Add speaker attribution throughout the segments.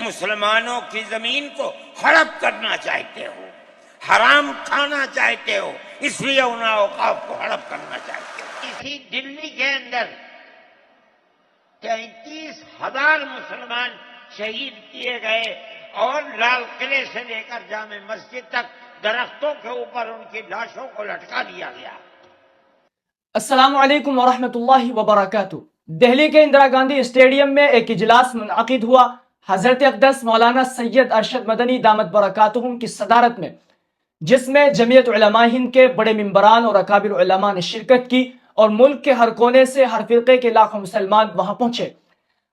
Speaker 1: مسلمانوں کی زمین کو ہڑپ کرنا چاہتے ہو، حرام کھانا چاہتے ہو، اس لیے ان اوقاف کو ہڑپ کرنا چاہتے ہو۔ اسی دلی کے اندر 33,000 مسلمان شہید کیے گئے اور لال قلعے سے لے کر جامع مسجد تک درختوں کے اوپر ان کی لاشوں کو لٹکا دیا گیا۔
Speaker 2: السلام علیکم ورحمۃ اللہ وبرکاتہ۔ دہلی کے اندرا گاندھی اسٹیڈیم میں ایک اجلاس منعقد ہوا۔ حضرت اقدس مولانا سید ارشد مدنی دامت برکاتہم کی صدارت میں، جس میں جمعیت علماء ہند کے بڑے ممبران اور اکابر علماء نے شرکت کی اور ملک کے ہر کونے سے ہر فرقے کے لاکھوں مسلمان وہاں پہنچے۔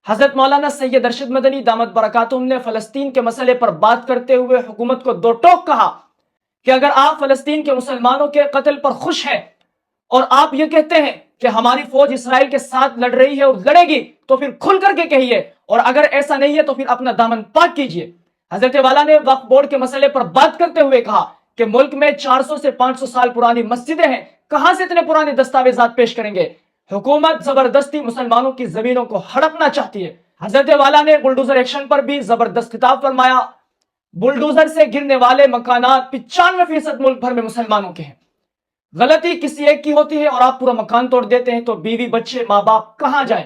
Speaker 2: حضرت مولانا سید ارشد مدنی دامت برکاتہم نے فلسطین کے مسئلے پر بات کرتے ہوئے حکومت کو دو ٹوک کہا کہ اگر آپ فلسطین کے مسلمانوں کے قتل پر خوش ہیں اور آپ یہ کہتے ہیں کہ ہماری فوج اسرائیل کے ساتھ لڑ رہی ہے اور لڑے گی تو پھر کھل کر کے کہیے، اور اگر ایسا نہیں ہے تو پھر اپنا دامن پاک کیجیے۔ حضرت والا نے وقف بورڈ کے مسئلے پر بات کرتے ہوئے کہا کہ ملک میں 400 سے 500 سال پرانی مسجدیں ہیں، کہاں سے اتنے پرانے دستاویزات پیش کریں گے؟ حکومت زبردستی مسلمانوں کی زمینوں کو ہڑپنا چاہتی ہے۔ حضرت والا نے بلڈوزر ایکشن پر بھی زبردست خطاب فرمایا۔ بلڈوزر سے گرنے والے مکانات 95% ملک بھر میں مسلمانوں کے ہیں۔ غلطی کسی ایک کی ہوتی ہے اور آپ پورا مکان توڑ دیتے ہیں تو بیوی بچے ماں باپ کہاں جائیں؟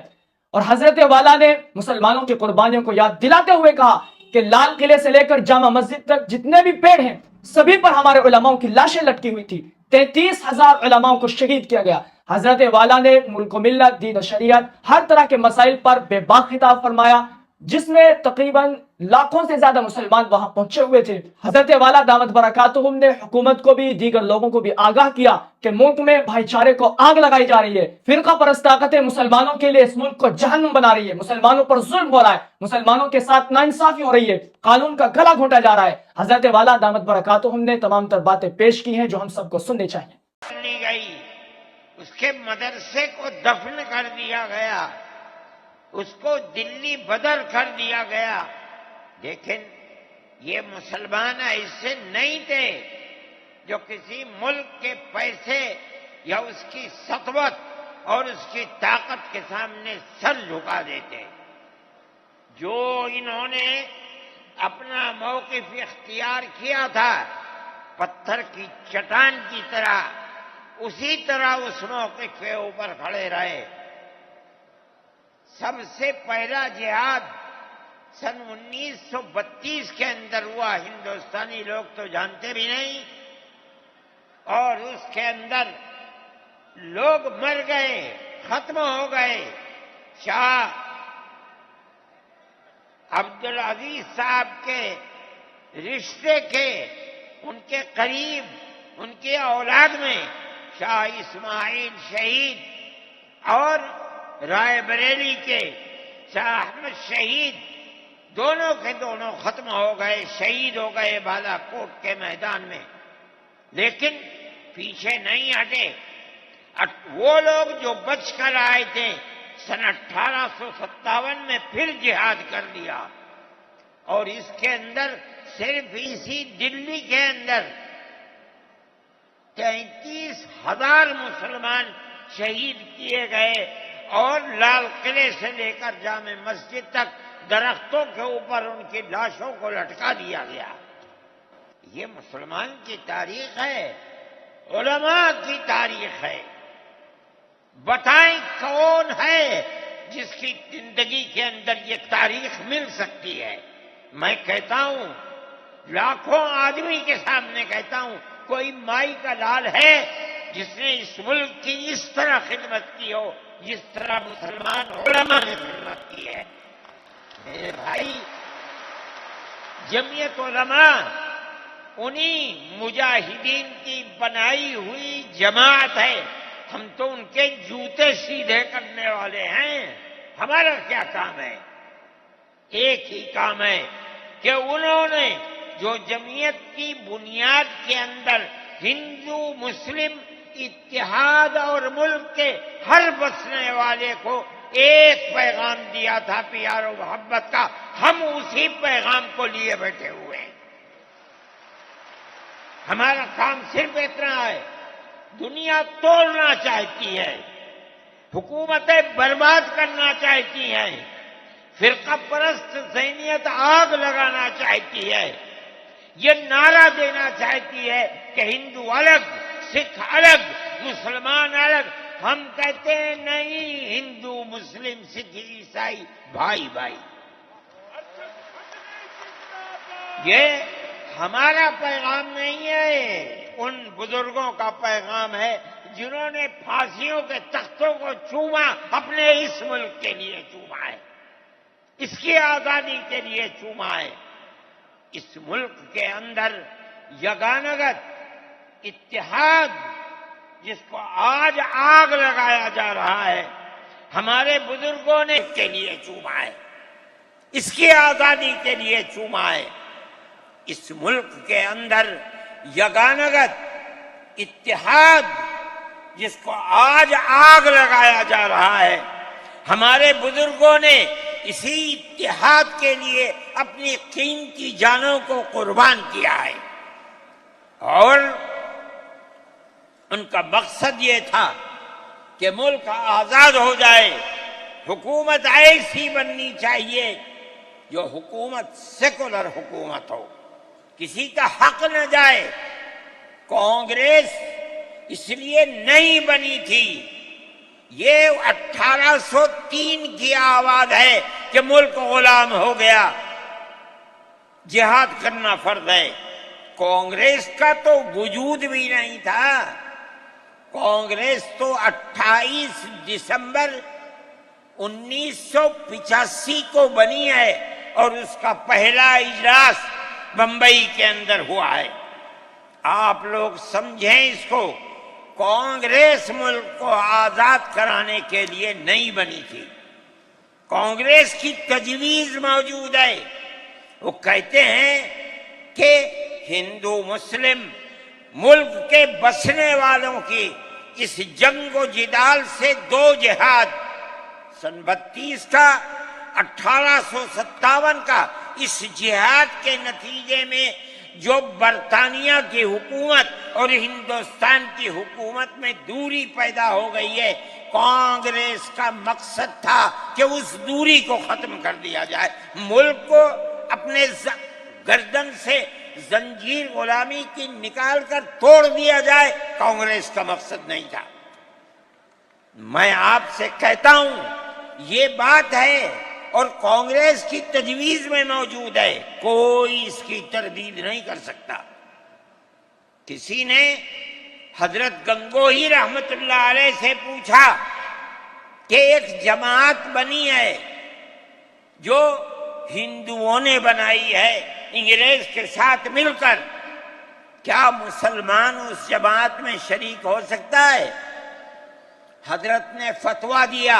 Speaker 2: اور حضرت والا نے مسلمانوں کی قربانیوں کو یاد دلاتے ہوئے کہا کہ لال قلعے سے لے کر جامع مسجد تک جتنے بھی پیڑ ہیں سبھی پر ہمارے علماؤں کی لاشیں لٹکی ہوئی تھی۔ 33,000 علماؤں کو شہید کیا گیا۔ حضرت والا نے ملک و ملت، دین و شریعت، ہر طرح کے مسائل پر بے باک خطاب فرمایا، جس میں تقریباً لاکھوں سے زیادہ مسلمان وہاں پہنچے ہوئے تھے۔ حضرت والا دامت برکاتہم نے حکومت کو بھی دیگر لوگوں کو بھی آگاہ کیا کہ ملک میں بھائی چارے کو آگ لگائی جا رہی ہے، فرقہ پرست طاقتیں مسلمانوں کے لیے اس ملک کو جہنم بنا رہی ہے، مسلمانوں پر ظلم ہو رہا ہے، مسلمانوں کے ساتھ ناانصافی ہو رہی ہے، قانون کا گلا گھونٹا جا رہا ہے۔ حضرت والا دامت برکاتہم نے تمام تر باتیں پیش کی ہیں جو ہم سب کو سننی چاہیے۔
Speaker 1: اس کے مدرسے کو دفن کر دیا گیا، اس کو دلی بدر کر دیا گیا، لیکن یہ مسلمان ایسے نہیں تھے جو کسی ملک کے پیسے یا اس کی سطوت اور اس کی طاقت کے سامنے سر جھکا دیتے۔ جو انہوں نے اپنا موقف اختیار کیا تھا پتھر کی چٹان کی طرح، اسی طرح اس موقف کے اوپر کھڑے رہے۔ سب سے پہلا جہاد سن 1932 کے اندر ہوا، ہندوستانی لوگ تو جانتے بھی نہیں، اور اس کے اندر لوگ مر گئے، ختم ہو گئے۔ شاہ عبدالعزیز صاحب کے رشتے کے، ان کے قریب، ان کی اولاد میں شاہ اسماعیل شہید اور رائے بریلی کے شاہ احمد شہید، دونوں کے دونوں ختم ہو گئے، شہید ہو گئے بالا کوٹ کے میدان میں، لیکن پیچھے نہیں ہٹے۔ وہ لوگ جو بچ کر آئے تھے سن 1857 میں پھر جہاد کر دیا، اور اس کے اندر صرف اسی دلی کے اندر 33,000 مسلمان شہید کیے گئے اور لال قلعے سے لے کر جامع مسجد تک درختوں کے اوپر ان کی لاشوں کو لٹکا دیا گیا۔ یہ مسلمان کی تاریخ ہے، علماء کی تاریخ ہے۔ بتائیں کون ہے جس کی زندگی کے اندر یہ تاریخ مل سکتی ہے؟ میں کہتا ہوں، لاکھوں آدمی کے سامنے کہتا ہوں، کوئی مائی کا لال ہے جس نے اس ملک کی اس طرح خدمت کی ہو جس طرح مسلمان علماء نے خدمت کی ہے؟ میرے بھائی، جمعیت علماء انہی مجاہدین کی بنائی ہوئی جماعت ہے، ہم تو ان کے جوتے سیدھے کرنے والے ہیں۔ ہمارا کیا کام ہے؟ ایک ہی کام ہے کہ انہوں نے جو جمعیت کی بنیاد کے اندر ہندو مسلم اتحاد اور ملک کے ہر بسنے والے کو ایک پیغام دیا تھا پیار و محبت کا، ہم اسی پیغام کو لیے بیٹھے ہوئے ہیں۔ ہمارا کام صرف اتنا ہے، دنیا توڑنا چاہتی ہے، حکومتیں برباد کرنا چاہتی ہیں، فرقہ پرست ذہنیت آگ لگانا چاہتی ہے، یہ نعرہ دینا چاہتی ہے کہ ہندو الگ، سکھ الگ، مسلمان الگ۔ ہم کہتے ہیں نہیں، ہندو مسلم سکھ عیسائی بھائی بھائی۔ یہ ہمارا پیغام نہیں ہے، ان بزرگوں کا پیغام ہے جنہوں نے پھانسیوں کے تختوں کو چوما، اپنے اس ملک کے لیے چوما ہے، اس کی آزادی کے لیے چوما ہے۔ اس ملک کے اندر یگانگت اتحاد، جس کو آج آگ لگایا جا رہا ہے، ہمارے بزرگوں نے کے لیے چوما ہے، اس کی آزادی کے لیے چوما ہے۔ اس ملک کے اندر یگانگت اتحاد، جس کو آج آگ لگایا جا رہا ہے، ہمارے بزرگوں نے اسی اتحاد کے لیے اپنی قیمتی جانوں کو قربان کیا ہے، اور ان کا مقصد یہ تھا کہ ملک آزاد ہو جائے، حکومت ایسی بننی چاہیے جو حکومت سیکولر حکومت ہو، کسی کا حق نہ جائے۔ کانگریس اس لیے نہیں بنی تھی، یہ 1803 کی آواز ہے کہ ملک غلام ہو گیا، جہاد کرنا فرض ہے۔ کانگریس کا تو وجود بھی نہیں تھا، کانگریس تو 28 دسمبر 1985 کو بنی ہے، اور اس کا پہلا اجلاس بمبئی کے اندر ہوا ہے۔ آپ لوگ سمجھیں اس کو، کانگریس ملک کو آزاد کرانے کے لیے نہیں بنی تھی، کانگریس کی تجویز موجود ہے۔ وہ کہتے ہیں کہ ہندو مسلم ملک کے بسنے والوں کی اس جنگ و جدال سے دو جہاد، سن 32 کا 1857 کا، اس جہاد کے نتیجے میں جو برطانیہ کی حکومت اور ہندوستان کی حکومت میں دوری پیدا ہو گئی ہے، کانگریس کا مقصد تھا کہ اس دوری کو ختم کر دیا جائے، ملک کو اپنے گردن سے زنجیر غلامی کی نکال کر توڑ دیا جائے، کانگریس کا مقصد نہیں تھا۔ میں آپ سے کہتا ہوں یہ بات ہے، اور کانگریس کی تجویز میں موجود ہے، کوئی اس کی تردید نہیں کر سکتا۔ کسی نے حضرت گنگوہی رحمت اللہ علیہ سے پوچھا کہ ایک جماعت بنی ہے جو ہندوؤں نے بنائی ہے انگریز کے ساتھ مل کر، کیا مسلمان اس جماعت میں شریک ہو سکتا ہے؟ حضرت نے فتویٰ دیا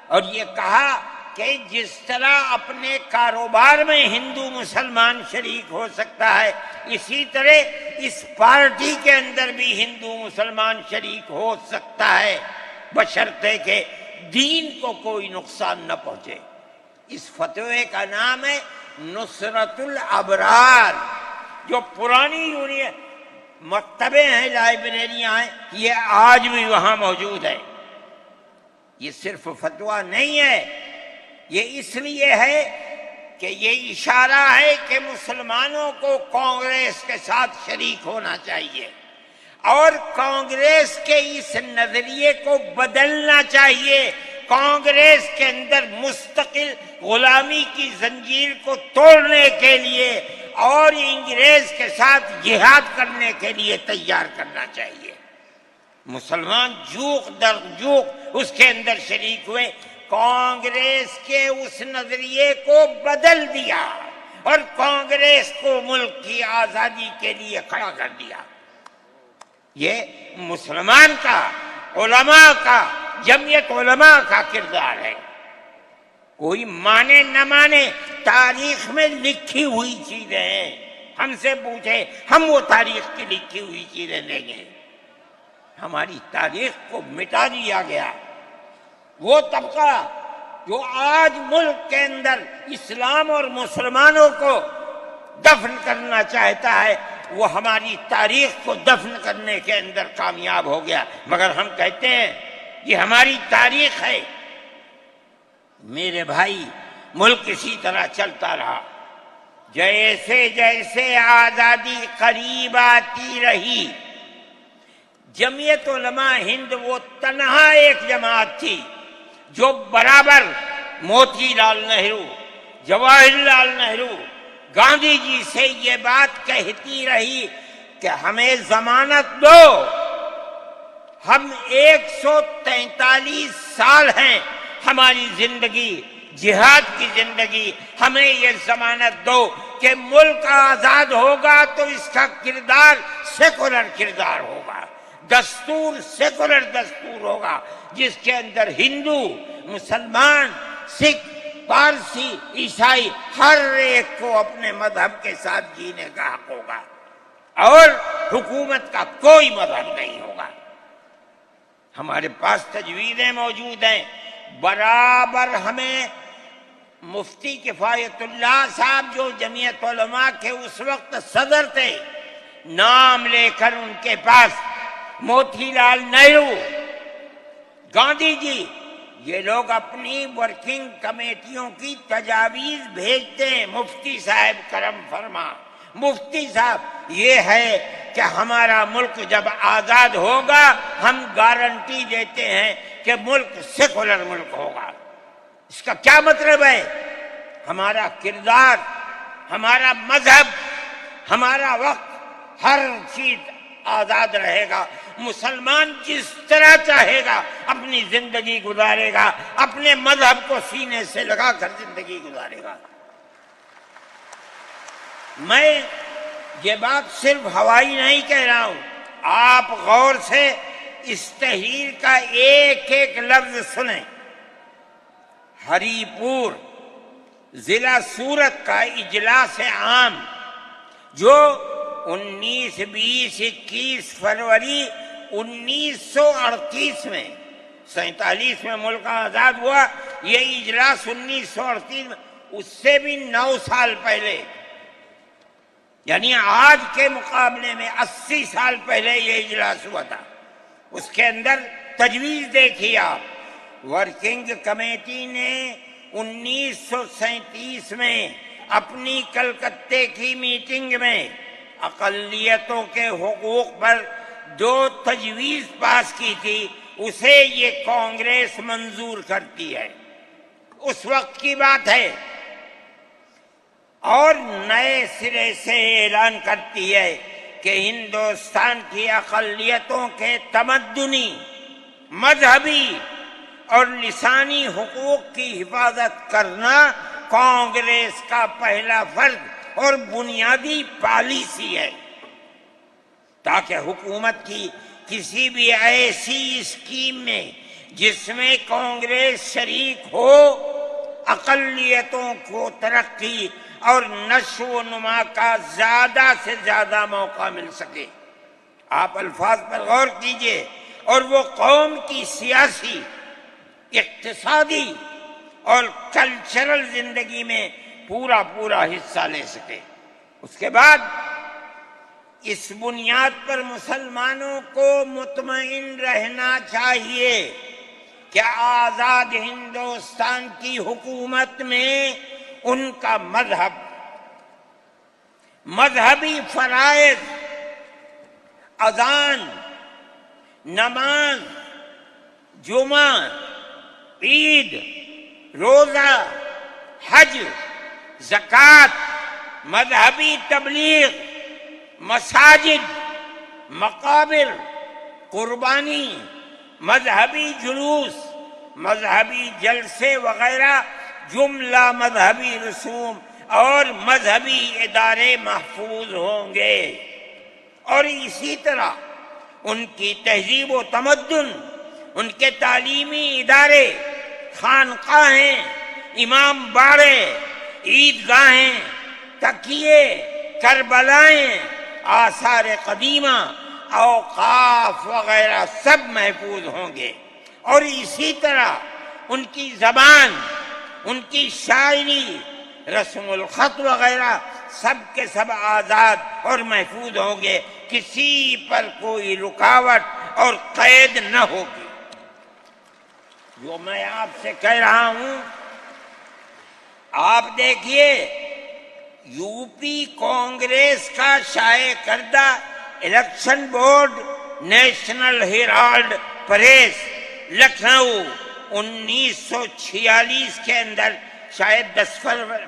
Speaker 1: اور یہ کہا کہ جس طرح اپنے کاروبار میں ہندو مسلمان شریک ہو سکتا ہے، اسی طرح اس پارٹی کے اندر بھی ہندو مسلمان شریک ہو سکتا ہے، بشرطے کہ دین کو کوئی نقصان نہ پہنچے۔ اس فتوے کا نام ہے نصرت الابرار، جو پرانی مکتبیں ہیں، لائبریریاں ہیں، یہ آج بھی وہاں موجود ہے۔ یہ صرف فتویٰ نہیں ہے، یہ اس لیے ہے کہ یہ اشارہ ہے کہ مسلمانوں کو کانگریس کے ساتھ شریک ہونا چاہیے، اور کانگریس کے اس نظریے کو بدلنا چاہیے، کانگریس کے اندر مستقل غلامی کی زنجیر کو توڑنے کے لیے اور انگریز کے ساتھ جہاد کرنے کے لیے تیار کرنا چاہیے۔ مسلمان جوق در جوق اس کے اندر شریک ہوئے، کانگریس کے اس نظریے کو بدل دیا اور کانگریس کو ملک کی آزادی کے لیے کھڑا کر دیا۔ یہ مسلمان کا، علماء کا، جمعیت علماء کا کردار ہے۔ کوئی مانے نہ مانے، تاریخ میں لکھی ہوئی چیزیں ہیں، ہم سے پوچھے ہم وہ تاریخ کی لکھی ہوئی چیزیں دیں گے۔ ہماری تاریخ کو مٹا دیا گیا، وہ طبقہ جو آج ملک کے اندر اسلام اور مسلمانوں کو دفن کرنا چاہتا ہے، وہ ہماری تاریخ کو دفن کرنے کے اندر کامیاب ہو گیا۔ مگر ہم کہتے ہیں یہ ہماری تاریخ ہے۔ میرے بھائی، ملک اسی طرح چلتا رہا. جیسے جیسے آزادی قریب آتی رہی، جمعیت علماء ہند وہ تنہا ایک جماعت تھی جو برابر موتی لال نہرو، جواہر لال نہرو، گاندھی جی سے یہ بات کہتی رہی کہ ہمیں ضمانت دو. ہم 143 سال ہیں ہماری زندگی، جہاد کی زندگی، ہمیں یہ ضمانت دو کہ ملک آزاد ہوگا تو اس کا کردار سیکولر کردار ہوگا، دستور سیکولر دستور ہوگا، جس کے اندر ہندو، مسلمان، سکھ، پارسی، عیسائی ہر ایک کو اپنے مذہب کے ساتھ جینے کا حق ہوگا، اور حکومت کا کوئی مذہب نہیں ہوگا. ہمارے پاس تجویزیں موجود ہیں. برابر ہمیں مفتی کفایت اللہ صاحب جو جمعیت علماء کے اس وقت صدر تھے، نام لے کر ان کے پاس موتی لال نہرو، گاندھی جی، یہ لوگ اپنی ورکنگ کمیٹیوں کی تجاویز بھیجتے ہیں. مفتی صاحب کرم فرما، مفتی صاحب یہ ہے کہ ہمارا ملک جب آزاد ہوگا ہم گارنٹی دیتے ہیں کہ ملک سیکولر ملک ہوگا. اس کا کیا مطلب ہے؟ ہمارا کردار، ہمارا مذہب، ہمارا وقت، ہر چیز آزاد رہے گا. مسلمان جس طرح چاہے گا اپنی زندگی گزارے گا، اپنے مذہب کو سینے سے لگا کر زندگی گزارے گا. میں یہ بات صرف ہوائی نہیں کہہ رہا ہوں، آپ غور سے اس تحریر کا ایک ایک لفظ سنیں. ہری پور ضلع سورت کا اجلاس عام جو 19، 20، 21 فروری 1938 میں، 47 میں ملک آزاد ہوا، یہ اجلاس 1938 میں، اس سے بھی 9 سال پہلے، یعنی آج کے مقابلے میں 80 سال پہلے یہ اجلاس ہوا تھا. اس کے اندر تجویز دیکھیے آپ. ورکنگ کمیٹی نے 1937 میں اپنی کلکتے کی میٹنگ میں اقلیتوں کے حقوق پر جو تجویز پاس کی تھی اسے یہ کانگریس منظور کرتی ہے. اس وقت کی بات ہے، اور نئے سرے سے اعلان کرتی ہے کہ ہندوستان کی اقلیتوں کے تمدنی، مذہبی اور لسانی حقوق کی حفاظت کرنا کانگریس کا پہلا فرض اور بنیادی پالیسی ہے، تاکہ حکومت کی کسی بھی ایسی اسکیم میں جس میں کانگریس شریک ہو، اقلیتوں کو ترقی اور نشو و نما کا زیادہ سے زیادہ موقع مل سکے. آپ الفاظ پر غور کیجئے، اور وہ قوم کی سیاسی، اقتصادی اور کلچرل زندگی میں پورا حصہ لے سکے. اس کے بعد اس بنیاد پر مسلمانوں کو مطمئن رہنا چاہیے کہ آزاد ہندوستان کی حکومت میں ان کا مذہب، مذہبی فرائض، اذان، نماز، جمعہ، عید، روزہ، حج، زکوٰۃ، مذہبی تبلیغ، مساجد، مقابر، قربانی، مذہبی جلوس، مذہبی جلسے وغیرہ جملہ مذہبی رسوم اور مذہبی ادارے محفوظ ہوں گے. اور اسی طرح ان کی تہذیب و تمدن، ان کے تعلیمی ادارے، خانقاہیں، امام باڑے، عیدگاہیں، تکیے، کربلائیں، آثار قدیمہ، اوقاف وغیرہ سب محفوظ ہوں گے. اور اسی طرح ان کی زبان، ان کی شاعری، رسم الخط وغیرہ سب کے سب آزاد اور محفوظ ہوں گے، کسی پر کوئی رکاوٹ اور قید نہ ہوگی. جو میں آپ سے کہہ رہا ہوں آپ دیکھیے یو پی کانگریس کا شائع کردہ election board National Herald press Lucknow 1946 کے اندر شاید 10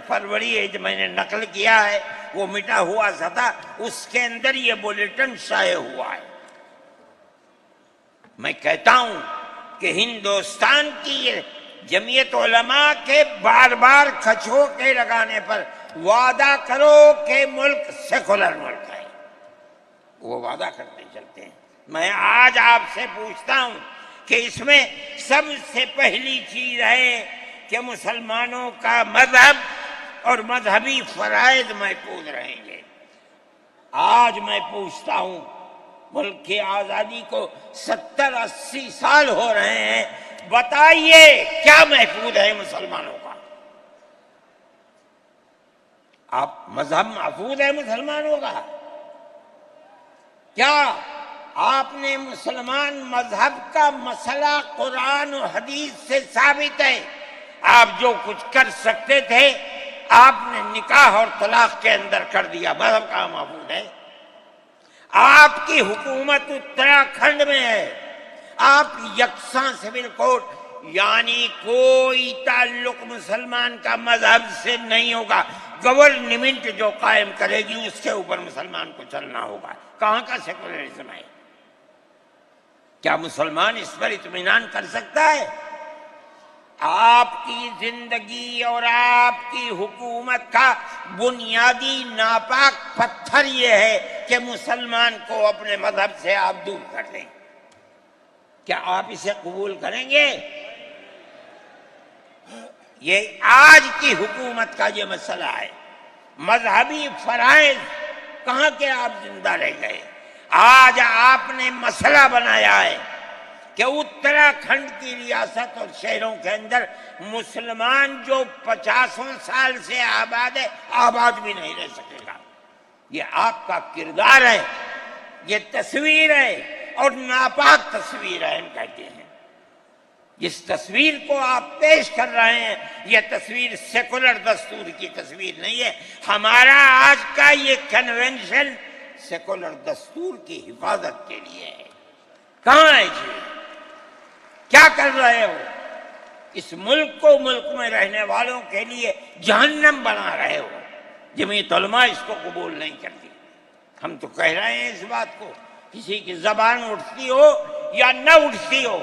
Speaker 1: فروری ہے جو میں نے نقل کیا ہے، وہ مٹا ہوا سا تھا، اس کے اندر یہ بلیٹن شائع ہوا ہے۔ میں کہتا ہوں کہ ہندوستان کی جمعیت علماء کے بار بار کھچوکے لگانے پر وعدہ کرو کہ ملک سیکولر ملک ہے، وہ وعدہ کرتے چلتے ہیں۔ میں آج آپ سے پوچھتا ہوں کہ اس میں سب سے پہلی چیز ہے کہ مسلمانوں کا مذہب اور مذہبی فرائض محفوظ رہیں گے۔ آج میں پوچھتا ہوں، ملک کی آزادی کو 70-80 سال ہو رہے ہیں، بتائیے کیا محفوظ ہے مسلمانوں کا؟ آپ مذہب محفوظ ہے مسلمانوں کا؟ کیا آپ نے مسلمان مذہب کا مسئلہ قرآن و حدیث سے ثابت ہے؟ آپ جو کچھ کر سکتے تھے آپ نے نکاح اور طلاق کے اندر کر دیا، مذہب کا محفوظ ہے؟ آپ کی حکومت اتراکھنڈ میں ہے، آپ یکساں سول کوڈ، یعنی کوئی تعلق مسلمان کا مذہب سے نہیں ہوگا، گورنمنٹ جو قائم کرے گی اس کے اوپر مسلمان کو چلنا ہوگا۔ کہاں کا سیکولرزم ہے؟ کیا مسلمان اس پر اطمینان کر سکتا ہے؟ آپ کی زندگی اور آپ کی حکومت کا بنیادی ناپاک پتھر یہ ہے کہ مسلمان کو اپنے مذہب سے آپ دور کر دیں۔ کیا آپ اسے قبول کریں گے؟ یہ آج کی حکومت کا یہ مسئلہ ہے۔ مذہبی فرائض کہاں کے آپ زندہ رہ گئے؟ آج آپ نے مسئلہ بنایا ہے کہ اتراکھنڈ کی ریاست اور شہروں کے اندر مسلمان جو 50 سال سے آباد ہے، آباد بھی نہیں رہ سکے گا۔ یہ آپ کا کردار ہے، یہ تصویر ہے اور ناپاک تصویر ہے، ہم کہتے ہیں۔ جس تصویر کو آپ پیش کر رہے ہیں یہ تصویر سیکولر دستور کی تصویر نہیں ہے۔ ہمارا آج کا یہ کنونشن سیکولر دستور کی حفاظت کے لیے ہے۔ کہاں ہے جی؟ کیا کر رہے ہو؟ اس ملک کو، ملک میں رہنے والوں کے لیے جہنم بنا رہے ہو۔ جمعیت علماء اس کو قبول نہیں کرتی۔ ہم تو کہہ رہے ہیں اس بات کو، کسی کی زبان اٹھتی ہو یا نہ اٹھتی ہو،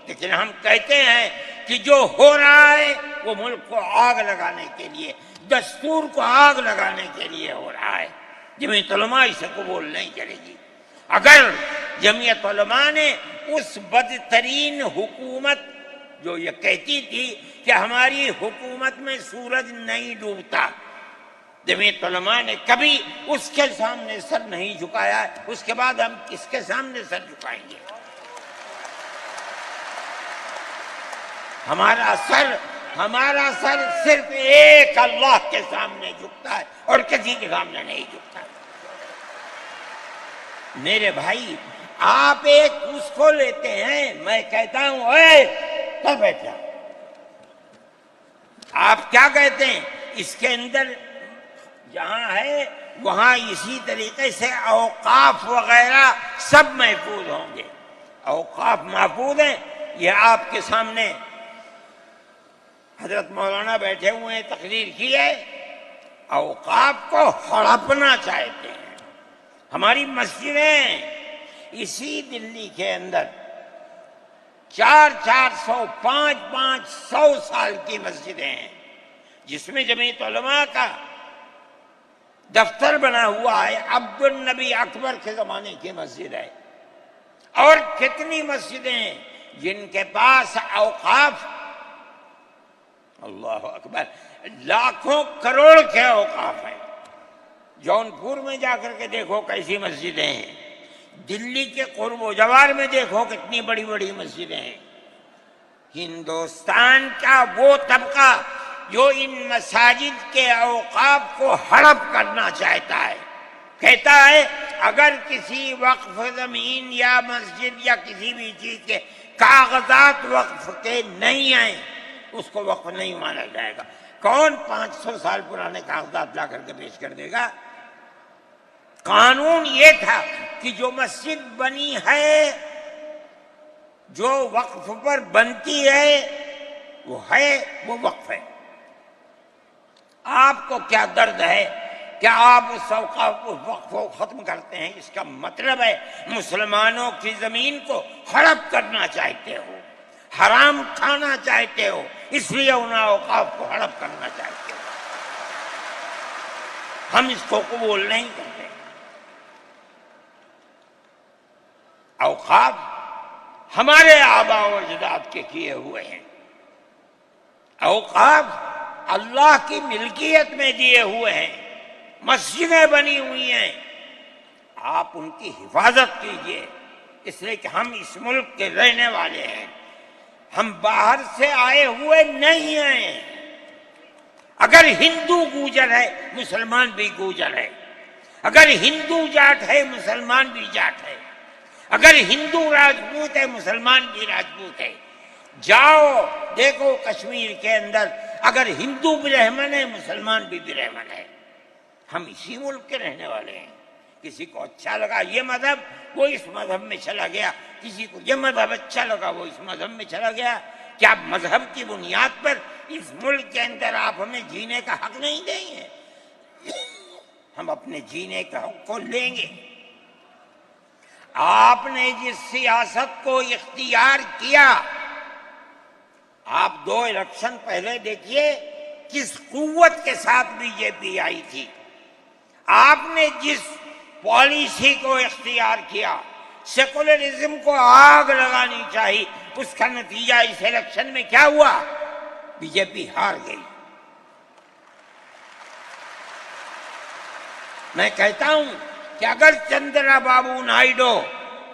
Speaker 1: لیکن ہم کہتے ہیں کہ جو ہو رہا ہے وہ ملک کو آگ لگانے کے لیے، دستور کو آگ لگانے کے لیے ہو رہا ہے۔ جمعیت علماء اسے قبول نہیں کرے گی۔ اگر جمعیت علماء نے اس بدترین حکومت جو یہ کہتی تھی کہ ہماری حکومت میں سورج نہیں ڈوبتا، جمعیت علماء نے کبھی اس کے سامنے سر نہیں جھکایا، اس کے بعد ہم کس کے سامنے سر جھکائیں گے؟ ہمارا سر صرف ایک اللہ کے سامنے جھکتا ہے اور کسی کے سامنے نہیں جھکتا۔ میرے بھائی، آپ ایک اس کو لیتے ہیں، میں کہتا ہوں اے کر بیٹھا، آپ کیا کہتے ہیں؟ اس کے اندر جہاں ہے وہاں اسی طریقے سے اوقاف وغیرہ سب محفوظ ہوں گے۔ اوقاف محفوظ ہیں، یہ آپ کے سامنے حضرت مولانا بیٹھے ہوئے ہیں، تقریر کی ہے۔ اوقاف کو ہڑپنا چاہتے ہیں۔ ہماری مسجدیں اسی دلی کے اندر 400 500 سال کی مسجدیں ہیں، جس میں جمعیت علماء کا دفتر بنا ہوا ہے، عبد النبی اکبر کے زمانے کی مسجد ہے۔ اور کتنی مسجدیں ہیں جن کے پاس اوقاف، اللہ اکبر، لاکھوں کروڑ کے اوقاف ہیں۔ جونپور میں جا کر کے دیکھو کیسی مسجدیں ہیں، دلی کے قرب و جوار میں دیکھو کتنی بڑی بڑی مسجدیں ہیں۔ ہندوستان کا وہ طبقہ جو ان مساجد کے اوقاف کو ہڑپ کرنا چاہتا ہے، کہتا ہے اگر کسی وقف زمین یا مسجد یا کسی بھی چیز کے کاغذات وقف کے نہیں آئیں اس کو وقف نہیں مانا جائے گا۔ کون 500 سال پرانے کاغذات لا کر کے پیش کر دے گا؟ قانون یہ تھا کہ جو مسجد بنی ہے، جو وقف پر بنتی ہے وہ وقف ہے۔ آپ کو کیا درد ہے کہ آپ اس وقف کو ختم کرتے ہیں؟ اس کا مطلب ہے مسلمانوں کی زمین کو ہڑپ کرنا چاہتے ہو، حرام کھانا چاہتے ہو، اس لیے ان اوقاف کو ہڑپ کرنا چاہتے ہو۔ ہم اس کو قبول نہیں کرتے۔ اوقاف ہمارے آباء و اجداد کے کیے ہوئے ہیں، اوقاف اللہ کی ملکیت میں دیے ہوئے ہیں، مسجدیں بنی ہوئی ہیں، آپ ان کی حفاظت کیجئے، اس لیے کہ ہم اس ملک کے رہنے والے ہیں، ہم باہر سے آئے ہوئے نہیں ہیں۔ اگر ہندو گوجر ہے مسلمان بھی گوجر ہے، اگر ہندو جاٹ ہے مسلمان بھی جاٹ ہے، اگر ہندو راجپوت ہے مسلمان بھی راجپوت ہے۔ جاؤ دیکھو کشمیر کے اندر، اگر ہندو برہمن ہے مسلمان بھی برہمن ہے۔ ہم اسی ملک کے رہنے والے ہیں۔ کسی کو اچھا لگا یہ مذہب، وہ اس مذہب میں چلا گیا، کسی کو یہ مذہب اچھا لگا وہ اس مذہب میں چلا گیا۔ کیا مذہب کی بنیاد پر اس ملک کے اندر آپ ہمیں جینے کا حق نہیں دیں گے؟ ہم اپنے جینے کا حق کو لیں گے۔ آپ نے جس سیاست کو اختیار کیا، آپ 2 الیکشن پہلے دیکھیے کس قوت کے ساتھ بی جے پی آئی تھی۔ آپ نے جس پالیسی کو اختیار کیا، سیکولرزم کو آگ لگانی چاہیے، اس کا نتیجہ اس الیکشن میں کیا ہوا؟ بی جے پی ہار گئی۔ میں کہتا ہوں کہ اگر چندرا بابو نائیڈو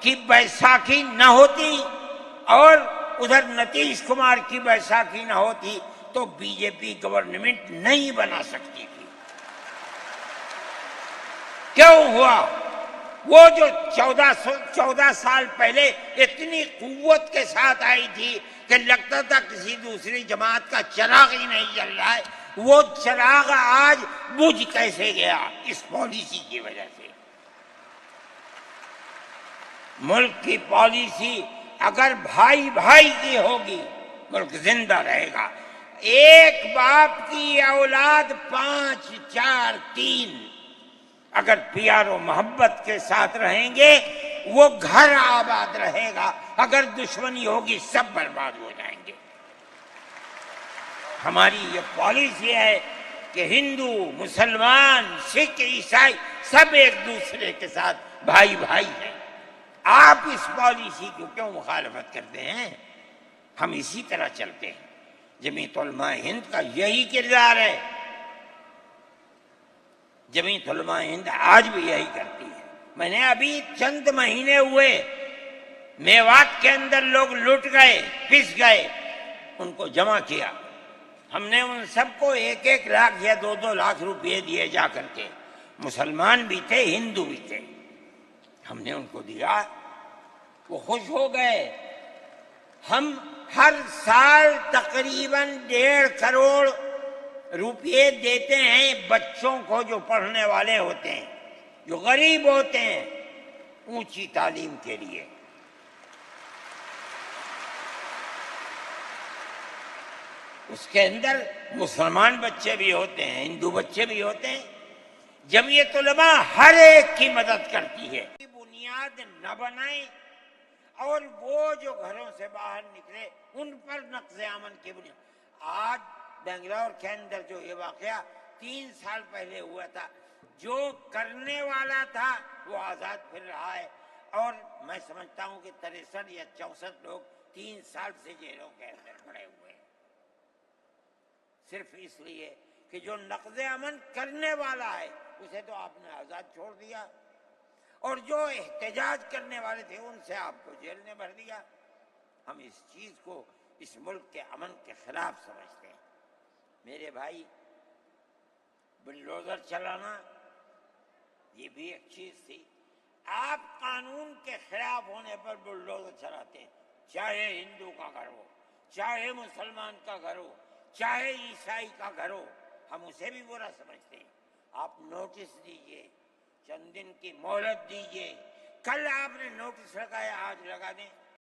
Speaker 1: کی بیساکھی نہ ہوتی اور ادھر نتیش کمار کی بیساکھی نہ ہوتی تو بی جے پی گورنمنٹ نہیں بنا سکتی تھی۔ کیوں ہوا؟ وہ جو 14 سال پہلے اتنی قوت کے ساتھ آئی تھی کہ لگتا تھا کسی دوسری جماعت کا چراغ ہی نہیں جل رہا ہے، وہ چراغ آج بجھ کیسے گیا؟ اس پالیسی کی وجہ سے۔ ملک کی پالیسی اگر بھائی بھائی کی ہوگی ملک زندہ رہے گا۔ ایک باپ کی اولاد 5 4 3 اگر پیار و محبت کے ساتھ رہیں گے وہ گھر آباد رہے گا، اگر دشمنی ہوگی سب برباد ہو جائیں گے۔ ہماری یہ پالیسی ہے کہ ہندو مسلمان سکھ عیسائی سب ایک دوسرے کے ساتھ بھائی بھائی ہیں۔ آپ اس پالیسی کو کیوں مخالفت کرتے ہیں؟ ہم اسی طرح چلتے ہیں۔ جمعیت علماء ہند کا یہی کردار ہے، جمعیت علماء ہند آج بھی یہی کرتی ہے۔ میں نے ابھی چند مہینے ہوئے میوات کے اندر لوگ لٹ گئے، پس گئے، ان کو جمع کیا۔ ہم نے ان سب کو 1 لاکھ یا 2 لاکھ روپئے دیے جا کر کے، مسلمان بھی تھے ہندو بھی تھے، ہم نے ان کو دیا، وہ خوش ہو گئے۔ ہم ہر سال تقریباً 1.5 کروڑ روپئے دیتے ہیں بچوں کو جو پڑھنے والے ہوتے ہیں، جو غریب ہوتے ہیں، اونچی تعلیم کے لیے۔ اس کے اندر مسلمان بچے بھی ہوتے ہیں، ہندو بچے بھی ہوتے ہیں۔ جمعیت علماء ہر ایک کی مدد کرتی ہے۔ بنیاد نہ بنائیں اور وہ جو گھروں سے باہر نکلے ان پر نقض امن کی بنیاد۔ آج بنگلور کے اندر جو یہ واقعہ 3 سال پہلے ہوا تھا، جو کرنے والا تھا وہ آزاد پھر رہا ہے، اور میں سمجھتا ہوں کہ 63 یا 64 لوگ 3 سال سے جیلوں کے اندر پڑے ہوئے ہیں، صرف اس لیے کہ جو نقض امن کرنے والا ہے اسے تو آپ نے آزاد چھوڑ دیا، اور جو احتجاج کرنے والے تھے ان سے آپ کو جیل میں بھر دیا۔ ہم اس چیز کو اس ملک کے امن کے خلاف سمجھتے ہیں۔ میرے بھائی، بلڈوزر چلانا یہ بھی ایک چیز تھی۔ آپ قانون کے خلاف ہونے پر بلڈوزر چلاتے ہیں، چاہے ہندو کا گھر ہو، چاہے مسلمان کا گھر ہو، چاہے عیسائی کا گھر ہو، ہم اسے بھی برا سمجھتے ہیں۔ آپ نوٹس دیجئے، چند دن کی مہلت دیجئے، کل آپ نے نوٹس لگایا آج لگا دیں،